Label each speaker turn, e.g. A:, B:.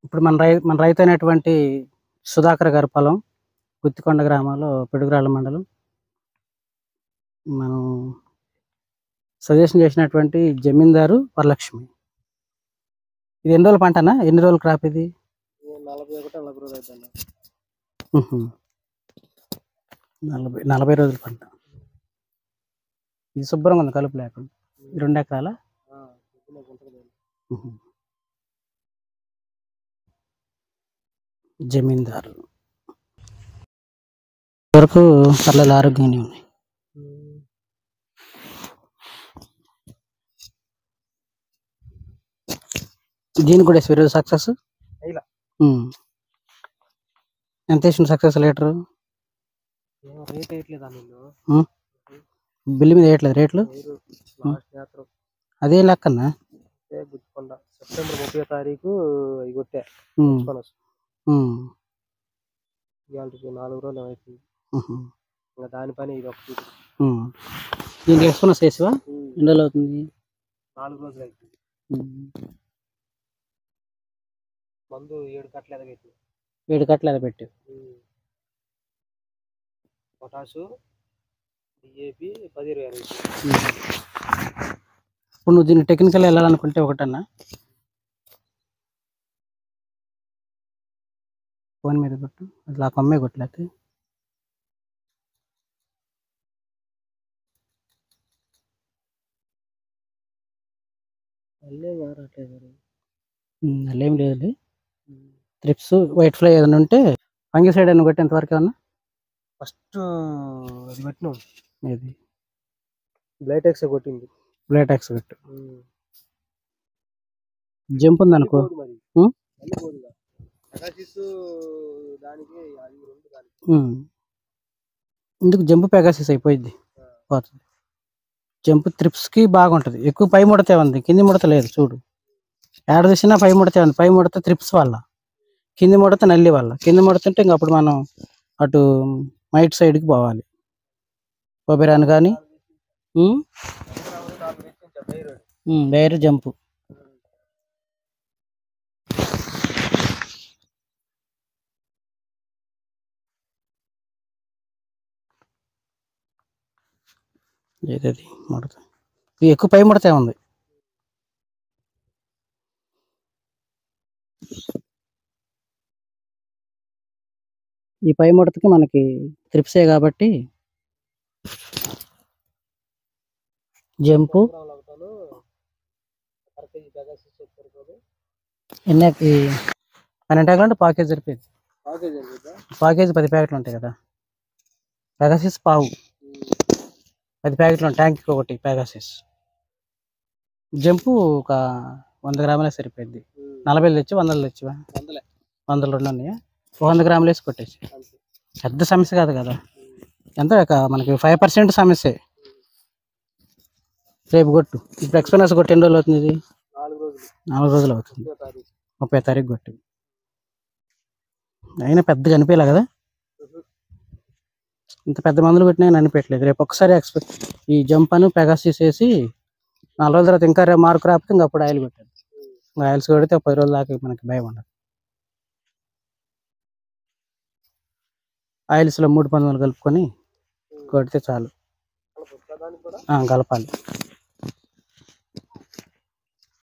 A: ఇప్పుడు మన రైతు అయినటువంటి సుధాకర్ గారి పొలం గుత్తికొండ గ్రామంలో పిడుగురాళ్ళ మండలం. మనం సజెషన్ చేసినటువంటి జమీందారు వరలక్ష్మి. ఇది ఎన్ని రోజుల పంటనా? ఎన్ని రోజుల క్రాప్ ఇది?
B: 40 రోజులు అవుతుంది.
A: 40 రోజుల పంట. ఇది శుభ్రంగా ఉంది, కలుపు లేకుండా. 2 ఎకరాల జమీందారు వరకు పర్లేదు, ఆరోగ్యంగానే ఉన్నాయి. దీనికి కూడా ఈరోజు సక్సెస్ ఎంత వేసిన సక్సెస్ లీటరు?
B: రేట్ వేయట్లేదా?
A: బిల్లు మీద వేయట్లేదు రేట్లు? అదే లెక్కన్నా.
B: గుత్తికొండ సెప్టెంబర్ 30వ తారీఖు అవి కొట్టా. ఇవాళకి 4 రోజులు అవుతుంది. ఇంకా దాని పని ఇది ఒకటి.
A: దీనికి ఎక్స్పోనస్ వేసివా? ఎన్ని రోజులు అవుతుంది?
B: 4 రోజులు అవుతుంది. మందు 7 కట్టలు ఎదగెట్టి
A: 7 కట్టలు ఎదగెట్టి
B: పొటాషు డిఏపి 10-20.
A: ఇప్పుడు నువ్వు దీన్ని టెక్నికల్ వెళ్ళాలనుకుంటే ఒకటన్నా ఫోన్ మీద కొట్టు, అట్లా కొమ్మే కొట్టలేక అల్లేం లేదు. త్రిప్స్ వైట్ ఫ్లై ఏదైనా ఉంటే ఫంగిసైడ్ అని కొట్టి ఎంతవరకు ఏమన్నా
B: ఫస్ట్ అది కొట్టినాం.
A: ఇది
B: బ్లైటెక్స్ కొట్టింది.
A: బ్లైటెక్స్ కొట్టు. జంప్ ఉంది అనుకో, ఇందుకు జంప్ పెగాసిస్ అయిపోయింది. పోతుంది. జంప్ త్రిప్స్కి బాగుంటుంది. ఎక్కువ పై ముడతే ఉంది, కింది ముడత లేదు. చూడు, ఏడ తీసినా పై ముడతే ఉంది. పై ముడత త్రిప్స్ వల్ల, కింది ముడత నల్లి వల్ల. కింది ముడతంటే ఇంక అప్పుడు మనం అటు మైట్ సైడ్కి పోవాలి. కొబ్బెరాను కానీ వేరే జంపు. ఏదది ముడత ఎక్కువ పై ముడతే ఉంది. ఈ పై ముడతకి మనకి త్రిప్సే కాబట్టి జంపు. ఎన్నకి 12 ఎకరాలంటే పాకేజ్ సరిపోయింది. పాకేజ్ 10 ప్యాకెట్లు ఉంటాయి కదా. పెగాసిస్ పావు 10 ప్యాకెట్లు ఉంటాయి. ట్యాంక్కి ఒకటి పెగాసిస్. జంపు ఒక 100 గ్రాములే సరిపోయింది. 40 తెచ్చి 100 తెచ్చివా? 100 2 ఉన్నాయా? 100 గ్రాములు వేసి కొట్టేసి. పెద్ద సమస్య కాదు కదా. ఎంత మనకి 5% సమస్యే. రేపు కొట్టు. ఇప్పుడు ఎక్స్పెనస్ కొట్టి ఎన్ని రోజులు అవుతుంది? ఇది 4 రోజులు అవుతుంది. 30వ తారీఖు కొట్టు. అయినా పెద్దగా అనిపించలే కదా. ఇంత పెద్ద మందులు కొట్టినా అనిపించలేదు. రేపు ఒకసారి ఈ జంప్ అని పెగాసిస్ వేసి 4 రోజుల తర్వాత ఇంకా రేపు మార్కు రాకపోతే ఇంకా అప్పుడు ఆయిల్ కొట్టాడు. ఆయిల్స్ కొడితే 10 రోజుల దాకా మనకి భయం ఉండదు. ఆయిల్స్లో 3 పందులు కలుపుకొని కొడితే చాలు. కలపాలి.